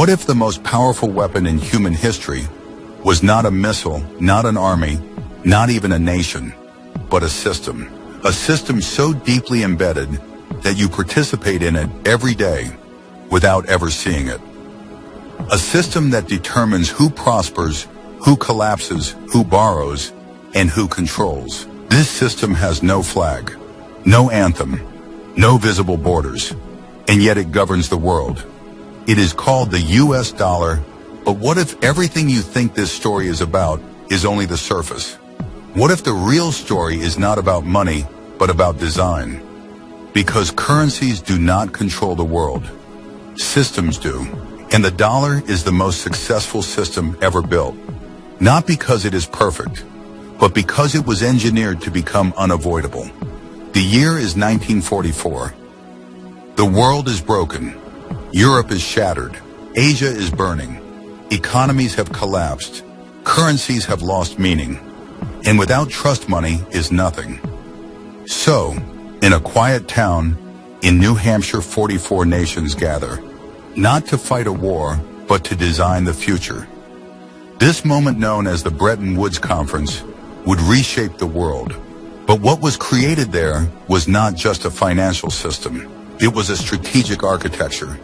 What if the most powerful weapon in human history was not a missile, not an army, not even a nation, but a system? A system so deeply embedded that you participate in it every day without ever seeing it. A system that determines who prospers, who collapses, who borrows, and who controls. This system has no flag, no anthem, no visible borders, and yet it governs the world. It is called the US dollar, but what if everything you think this story is about is only the surface? What if the real story is not about money, but about design? Because currencies do not control the world. Systems do. And the dollar is the most successful system ever built. Not because it is perfect, but because it was engineered to become unavoidable. The year is 1944. The world is broken. Europe is shattered. Asia is burning. Economies have collapsed. Currencies have lost meaning. And without trust, money is nothing. So, in a quiet town in New Hampshire, 44 nations gather, not to fight a war, but to design the future. This moment, known as the Bretton Woods Conference, would reshape the world. But what was created there was not just a financial system. It was a strategic architecture.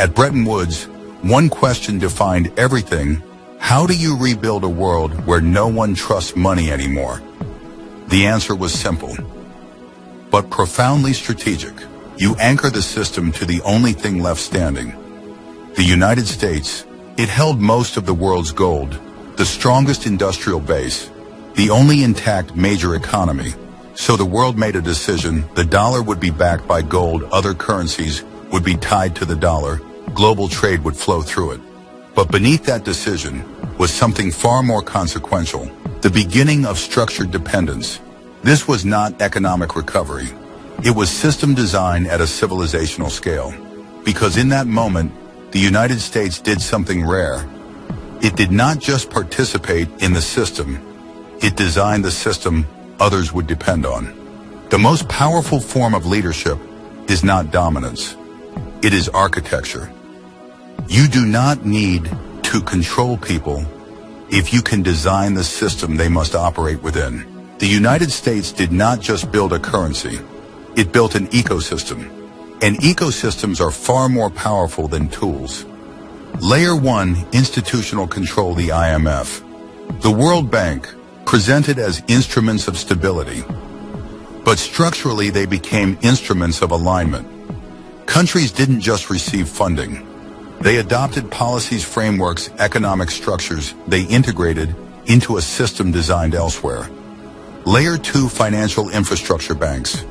At Bretton Woods, one question defined everything: how do you rebuild a world where no one trusts money anymore? The answer was simple, but profoundly strategic. You anchor the system to the only thing left standing. The United States. It held most of the world's gold, the strongest industrial base, the only intact major economy. So the world made a decision: the dollar would be backed by gold, other currencies would be tied to the dollar, global trade would flow through it. But beneath that decision was something far more consequential: the beginning of structured dependence. This was not economic recovery. It was system design at a civilizational scale. Because in that moment, the United States did something rare. It did not just participate in the system, it designed the system others would depend on. The most powerful form of leadership is not dominance. It is architecture. You do not need to control people if you can design the system they must operate within. The United States did not just build a currency, it built an ecosystem. And ecosystems are far more powerful than tools. Layer 1, institutional control. The IMF, the World Bank, presented as instruments of stability. But structurally they became instruments of alignment. Countries didn't just receive funding. They adopted policies, frameworks, economic structures they integrated into a system designed elsewhere. Layer 2, financial infrastructure. Banks,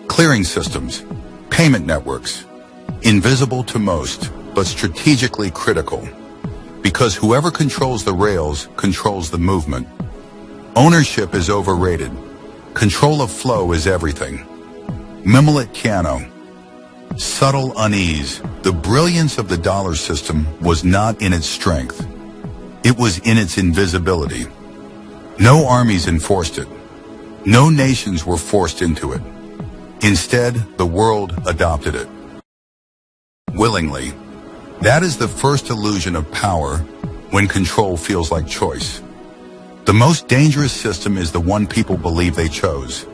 clearing systems, payment networks. Invisible to most, but strategically critical. Because whoever controls the rails controls the movement. Ownership is overrated. Control of flow is everything. Mimlet piano. Subtle unease. The brilliance of the dollar system was not in its strength. It was in its invisibility. No armies enforced it. No nations were forced into it. Instead, the world adopted it. Willingly. That is the first illusion of power, when control feels like choice. The most dangerous system is the one people believe they chose.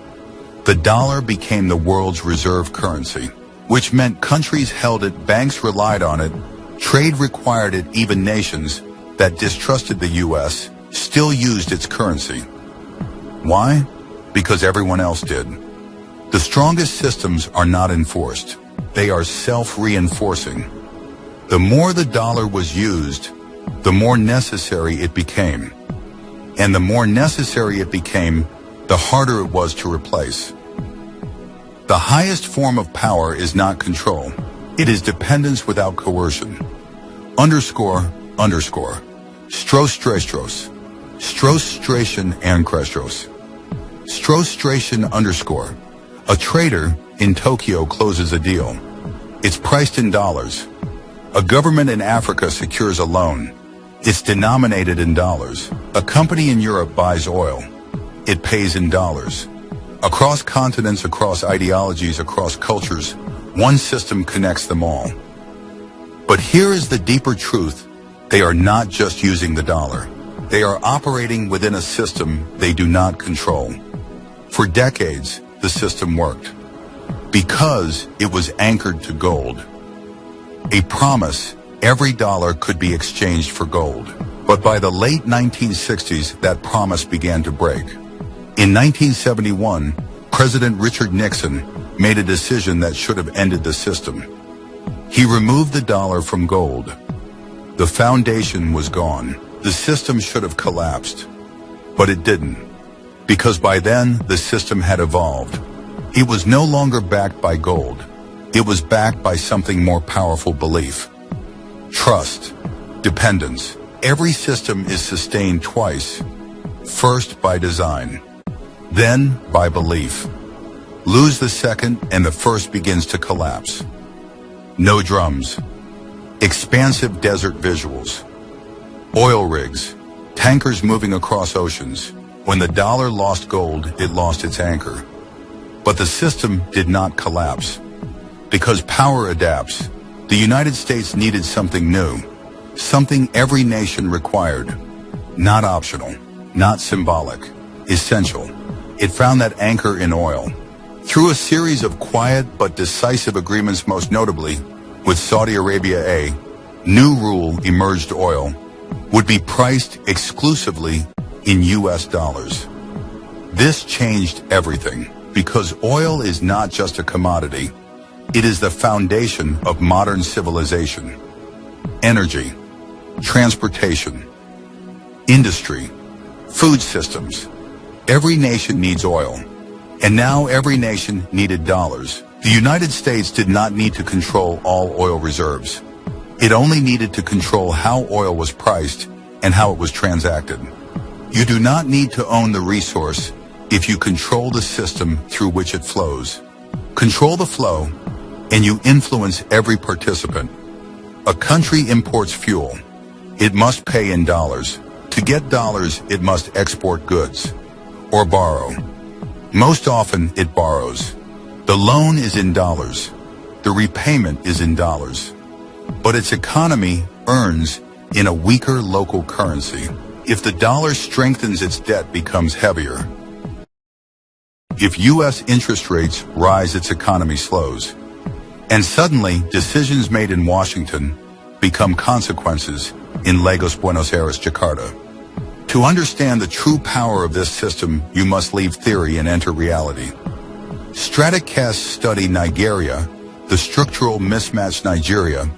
The dollar became the world's reserve currency, which meant countries held it, banks relied on it, trade required it, even nations that distrusted the US still used its currency. Why? Because everyone else did. The strongest systems are not enforced. They are self-reinforcing. The more the dollar was used, the more necessary it became. And the more necessary it became, the harder it was to replace. The highest form of power is not control. It is dependence without coercion. Underscore, underscore. Strostration and Krestos. Strostration underscore. A trader in Tokyo closes a deal. It's priced in dollars. A government in Africa secures a loan. It's denominated in dollars. A company in Europe buys oil. It pays in dollars. Across continents, across ideologies, across cultures, one system connects them all. But here is the deeper truth. They are not just using the dollar. They are operating within a system they do not control. For decades, the system worked because it was anchored to gold. A promise, every dollar could be exchanged for gold. But by the late 1960s, that promise began to break. In 1971, President Richard Nixon made a decision that should have ended the system. He removed the dollar from gold. The foundation was gone. The system should have collapsed. But it didn't. Because by then, the system had evolved. It was no longer backed by gold. It was backed by something more powerful: belief. Trust. Dependence. Every system is sustained twice. First by design. Then by belief. Lose the second and the first begins to collapse. No drums. Expansive desert visuals. Oil rigs. Tankers moving across oceans. When the dollar lost gold, it lost its anchor. But the system did not collapse. Because power adapts, the United States needed something new. Something every nation required. Not optional. Not symbolic. Essential. It found that anchor in oil. Through a series of quiet but decisive agreements, most notably with Saudi Arabia, a new rule emerged: oil would be priced exclusively in US dollars. This changed everything, because oil is not just a commodity. It is the foundation of modern civilization. Energy, transportation, industry, food systems. Every nation needs oil. And now every nation needed dollars. The United States did not need to control all oil reserves. It only needed to control how oil was priced and how it was transacted. You do not need to own the resource if you control the system through which it flows. Control the flow, and you influence every participant. A country imports fuel. It must pay in dollars. To get dollars, it must export goods or borrow. Most often, it borrows. The loan is in dollars. The repayment is in dollars. But its economy earns in a weaker local currency. If the dollar strengthens, its debt becomes heavier. If U.S. interest rates rise, its economy slows. And suddenly, decisions made in Washington become consequences in Lagos, Buenos Aires, Jakarta. To understand the true power of this system, you must leave theory and enter reality. Stratacasts study Nigeria. The structural mismatch Nigeria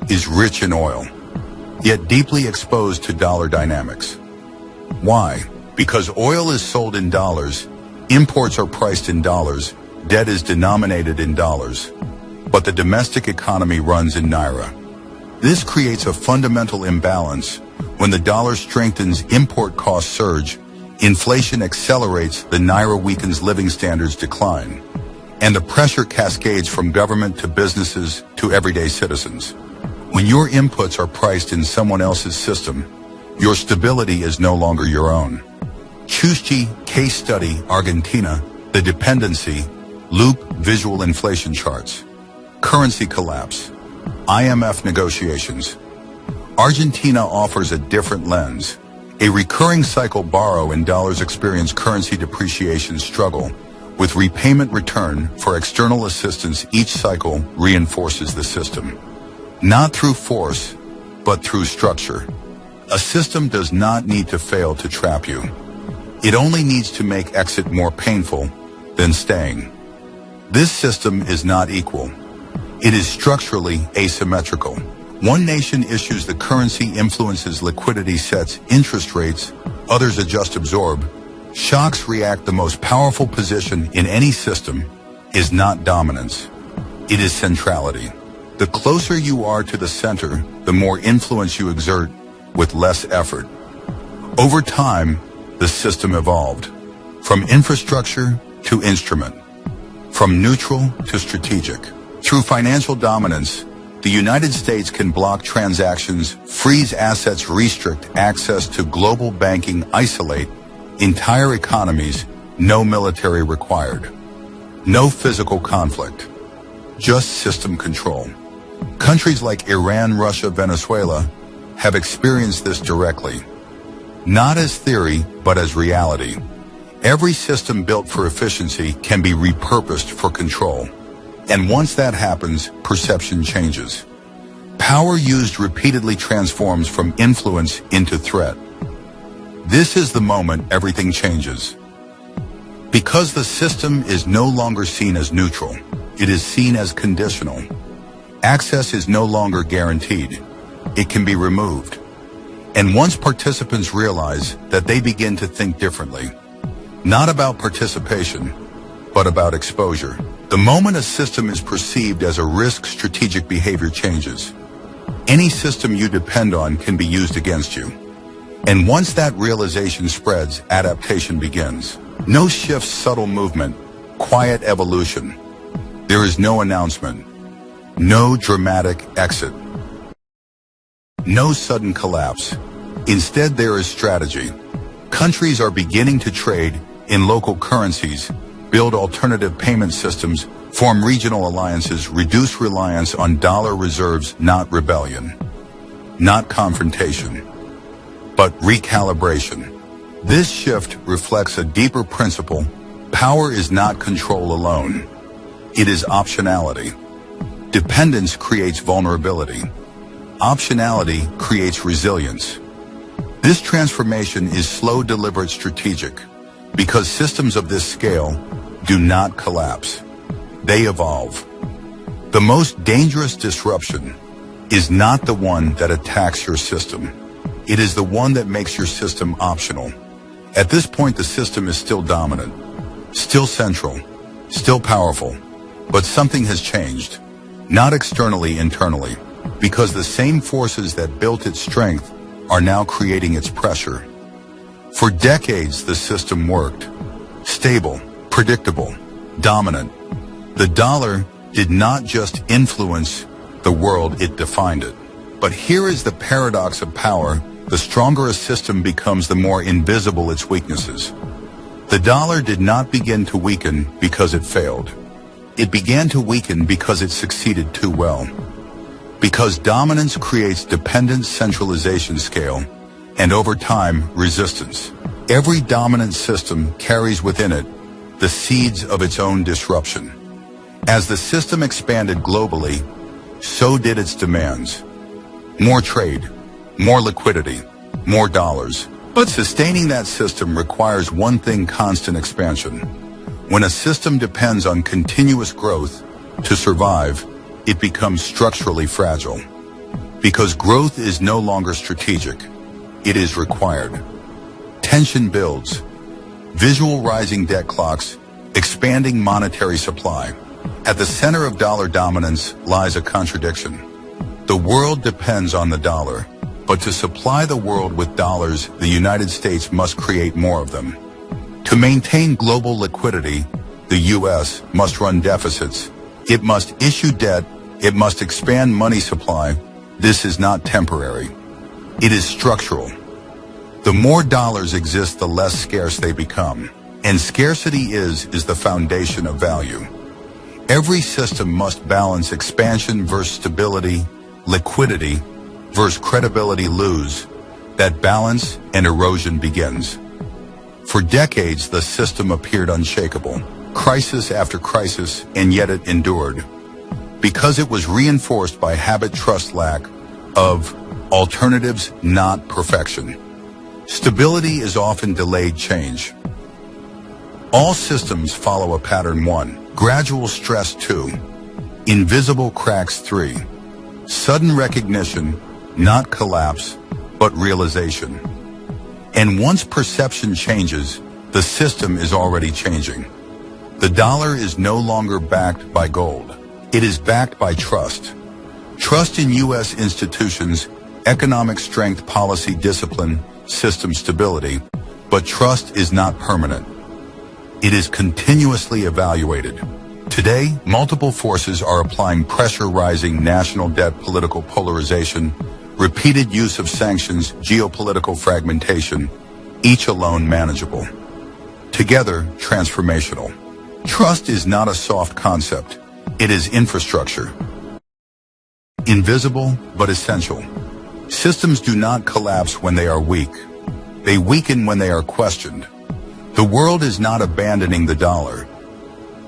is rich in oil, yet deeply exposed to dollar dynamics. Why? Because oil is sold in dollars, imports are priced in dollars, debt is denominated in dollars, but the domestic economy runs in naira. This creates a fundamental imbalance. When the dollar strengthens, import costs surge, inflation accelerates, the naira weakens, living standards decline, and the pressure cascades from government to businesses to everyday citizens. When your inputs are priced in someone else's system, your stability is no longer your own. Chuschi case study, Argentina, the dependency, loop visual inflation charts, currency collapse, IMF negotiations. Argentina offers a different lens. A recurring cycle: borrow in dollars, experience currency depreciation, struggle with repayment, return for external assistance. Each cycle reinforces the system, not through force, but through structure. A system does not need to fail to trap you. It only needs to make exit more painful than staying. This system is not equal. It is structurally asymmetrical. One nation issues the currency, influences liquidity, sets interest rates, others adjust, absorb. Shocks react. The most powerful position in any system is not dominance. It is centrality. The closer you are to the center, the more influence you exert with less effort. Over time, the system evolved from infrastructure to instrument, from neutral to strategic. Through financial dominance, the United States can block transactions, freeze assets, restrict access to global banking, isolate entire economies. No military required. No physical conflict. Just system control. Countries like Iran, Russia, Venezuela have experienced this directly, not as theory, but as reality. Every system built for efficiency can be repurposed for control. And once that happens, perception changes. Power used repeatedly transforms from influence into threat. This is the moment everything changes. Because the system is no longer seen as neutral, it is seen as conditional. Access is no longer guaranteed. It can be removed. And once participants realize that, they begin to think differently. Not about participation, but about exposure. The moment a system is perceived as a risk, strategic behavior changes. Any system you depend on can be used against you. And once that realization spreads, adaptation begins. No shifts, subtle movement, quiet evolution. There is no announcement, no dramatic exit, no sudden collapse. Instead, there is strategy. Countries are beginning to trade in local currencies, build alternative payment systems, form regional alliances, reduce reliance on dollar reserves. Not rebellion, not confrontation, but recalibration. This shift reflects a deeper principle. Power is not control alone. It is optionality. Dependence creates vulnerability. Optionality creates resilience. This transformation is slow, deliberate, strategic, because systems of this scale do not collapse. They evolve. The most dangerous disruption is not the one that attacks your system. It is the one that makes your system optional. At this point, the system is still dominant, still central, still powerful, but something has changed. Not externally, internally, because the same forces that built its strength are now creating its pressure. For decades, the system worked. Stable, predictable, dominant. The dollar did not just influence the world, it defined it. But here is the paradox of power. The stronger a system becomes, the more invisible its weaknesses. The dollar did not begin to weaken because it failed. It began to weaken because it succeeded too well. Because dominance creates dependence, centralization, scale, and over time, resistance. Every dominant system carries within it the seeds of its own disruption. As the system expanded globally, so did its demands. More trade, more liquidity, more dollars. But sustaining that system requires one thing: constant expansion. When a system depends on continuous growth to survive, it becomes structurally fragile. Because growth is no longer strategic, it is required. Tension builds. Visual rising debt clocks, expanding monetary supply. At the center of dollar dominance lies a contradiction. The world depends on the dollar, but to supply the world with dollars, the United States must create more of them. To maintain global liquidity, the U.S. must run deficits. It must issue debt. It must expand money supply. This is not temporary. It is structural. The more dollars exist, the less scarce they become. And scarcity is the foundation of value. Every system must balance expansion versus stability, liquidity versus credibility. Lose that balance and erosion begins. For decades, the system appeared unshakable, crisis after crisis, and yet it endured. Because it was reinforced by habit, trust, lack of alternatives, not perfection. Stability is often delayed change. All systems follow a pattern. 1. Gradual stress. 2. Invisible cracks. 3. Sudden recognition, not collapse, but realization. And once perception changes, the system is already changing. The dollar is no longer backed by gold. It is backed by trust. Trust in U.S. institutions, economic strength, policy discipline, system stability. But trust is not permanent. It is continuously evaluated. Today, multiple forces are applying pressure: rising national debt, political polarization, repeated use of sanctions, geopolitical fragmentation, each alone manageable, together transformational. Trust is not a soft concept. It is infrastructure. Invisible but essential. Systems do not collapse when they are weak. They weaken when they are questioned. The world is not abandoning the dollar,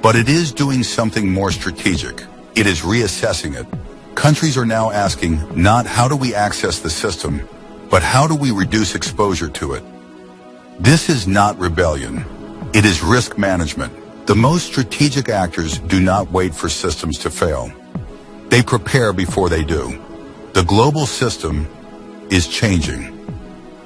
but it is doing something more strategic. It is reassessing it. Countries are now asking not how do we access the system, but how do we reduce exposure to it? This is not rebellion. It is risk management. The most strategic actors do not wait for systems to fail. They prepare before they do. The global system is changing.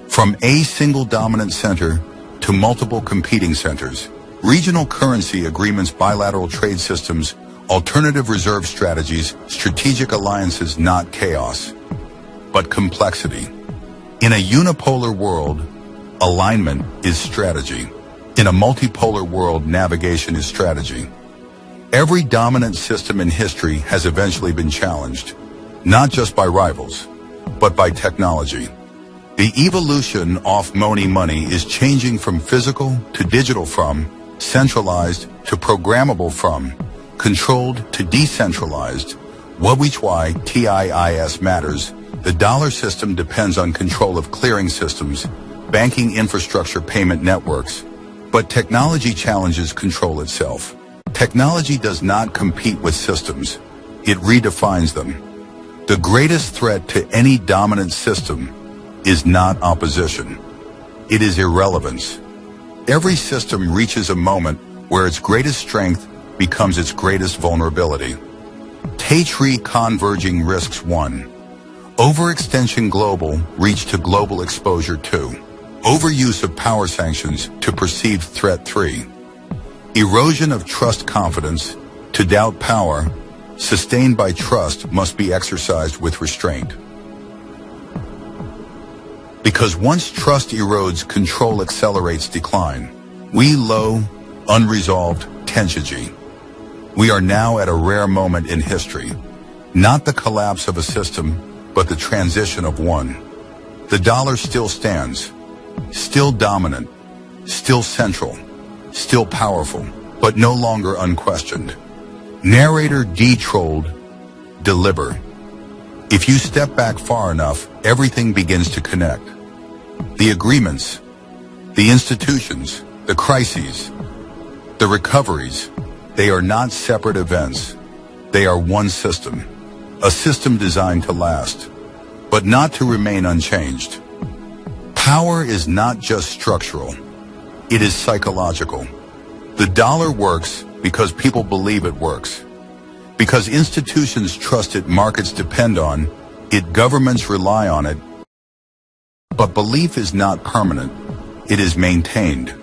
From a single dominant center to multiple competing centers, regional currency agreements, bilateral trade systems, alternative reserve strategies, strategic alliances, not chaos, but complexity. In a unipolar world, alignment is strategy. In a multipolar world, navigation is strategy. Every dominant system in history has eventually been challenged, not just by rivals, but by technology. The evolution of money is changing from physical to digital, from centralized to programmable, from controlled to decentralized. Which why TIIS matters. The dollar system depends on control of clearing systems, banking infrastructure, payment networks, but technology challenges control itself. Technology does not compete with systems. It redefines them. The greatest threat to any dominant system is not opposition. It is irrelevance. Every system reaches a moment where its greatest strength becomes its greatest vulnerability. T3 converging risks. 1. Overextension, global reach to global exposure. 2. Overuse of power, sanctions to perceived threat. 3. Erosion of trust, confidence to doubt. Power sustained by trust must be exercised with restraint. Because once trust erodes, control accelerates decline. Low, unresolved tension. We are now at a rare moment in history. Not the collapse of a system, but the transition of one. The dollar still stands, still dominant, still central, still powerful, but no longer unquestioned. Narrator de-trolled, deliver. If you step back far enough, everything begins to connect. The agreements, the institutions, the crises, the recoveries, they are not separate events. They are one system. A system designed to last, but not to remain unchanged. Power is not just structural. It is psychological. The dollar works because people believe it works. Because institutions trust it, markets depend on it, governments rely on it. But belief is not permanent. It is maintained,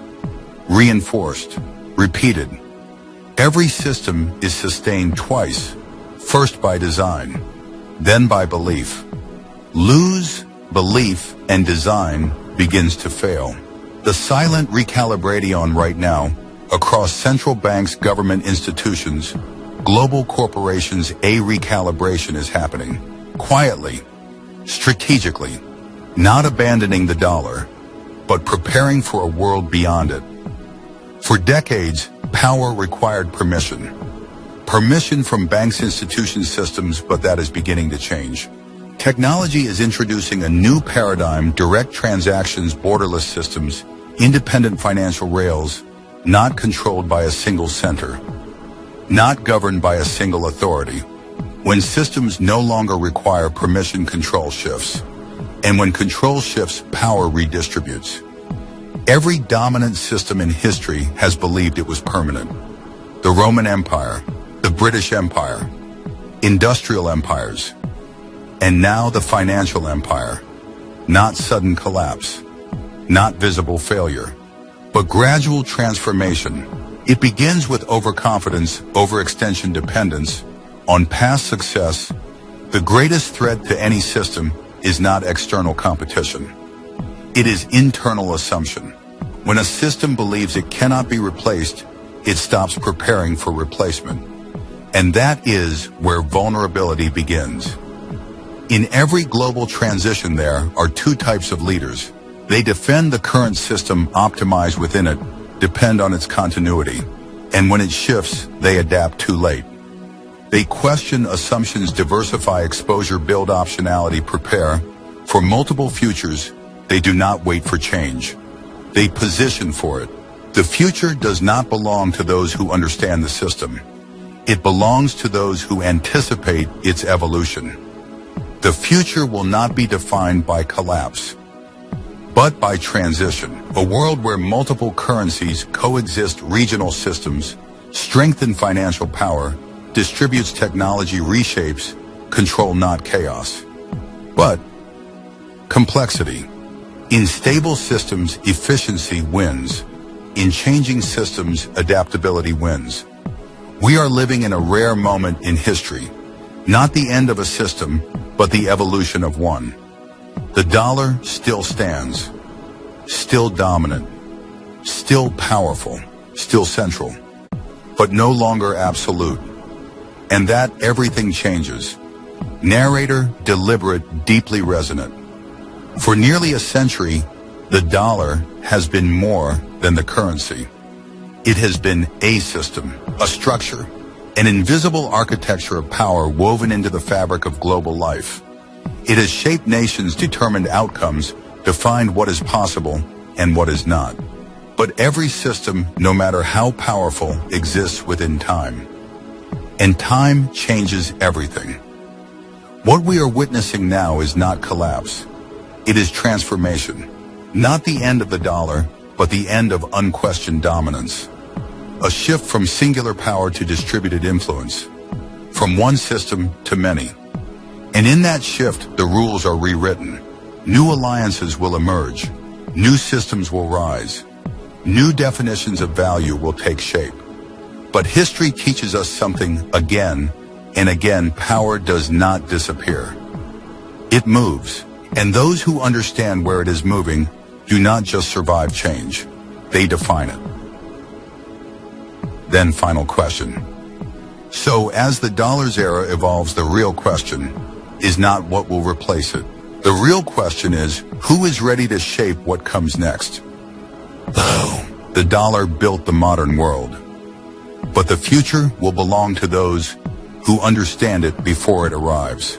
reinforced, repeated. Every system is sustained twice, first by design, then by belief. Lose belief and design begins to fail. The silent recalibration right now across central banks, government institutions, global corporations, a recalibration is happening. Quietly, strategically, not abandoning the dollar, but preparing for a world beyond it. For decades, power required permission. Permission from banks, institutions, systems, but that is beginning to change. Technology is introducing a new paradigm: direct transactions, borderless systems, independent financial rails, not controlled by a single center, not governed by a single authority. When systems no longer require permission, control shifts. And when control shifts, power redistributes. Every dominant system in history has believed it was permanent. The Roman Empire, the British Empire, industrial empires, and now the financial empire. Not sudden collapse, not visible failure, but gradual transformation. It begins with overconfidence, overextension, dependence on past success. The greatest threat to any system is not external competition. It is internal assumption. When a system believes it cannot be replaced, it stops preparing for replacement. And that is where vulnerability begins. In every global transition, there are two types of leaders. They defend the current system, optimize within it, depend on its continuity. And when it shifts, they adapt too late. They question assumptions, diversify exposure, build optionality, prepare for multiple futures. They do not wait for change. They position for it. The future does not belong to those who understand the system. It belongs to those who anticipate its evolution. The future will not be defined by collapse, but by transition. A world where multiple currencies coexist, regional systems strengthen financial power, distributes technology, reshapes control, not chaos, but complexity. In stable systems, efficiency wins. In changing systems, adaptability wins. We are living in a rare moment in history, not the end of a system, but the evolution of one. The dollar still stands, still dominant, still powerful, still central, but no longer absolute. And that everything changes. Narrator, deliberate, deeply resonant. For nearly a century, the dollar has been more than the currency. It has been a system, a structure, an invisible architecture of power woven into the fabric of global life. It has shaped nations, determined outcomes, defined what is possible and what is not. But every system, no matter how powerful, exists within time. And time changes everything. What we are witnessing now is not collapse. It is transformation. Not the end of the dollar, but the end of unquestioned dominance. A shift from singular power to distributed influence. From one system to many. And in that shift, the rules are rewritten. New alliances will emerge. New systems will rise. New definitions of value will take shape. But history teaches us something again and again: power does not disappear. It moves. And those who understand where it is moving do not just survive change, they define it. Then final question. So as the dollar's era evolves, the real question is not what will replace it. The real question is, who is ready to shape what comes next? The dollar built the modern world, but the future will belong to those who understand it before it arrives.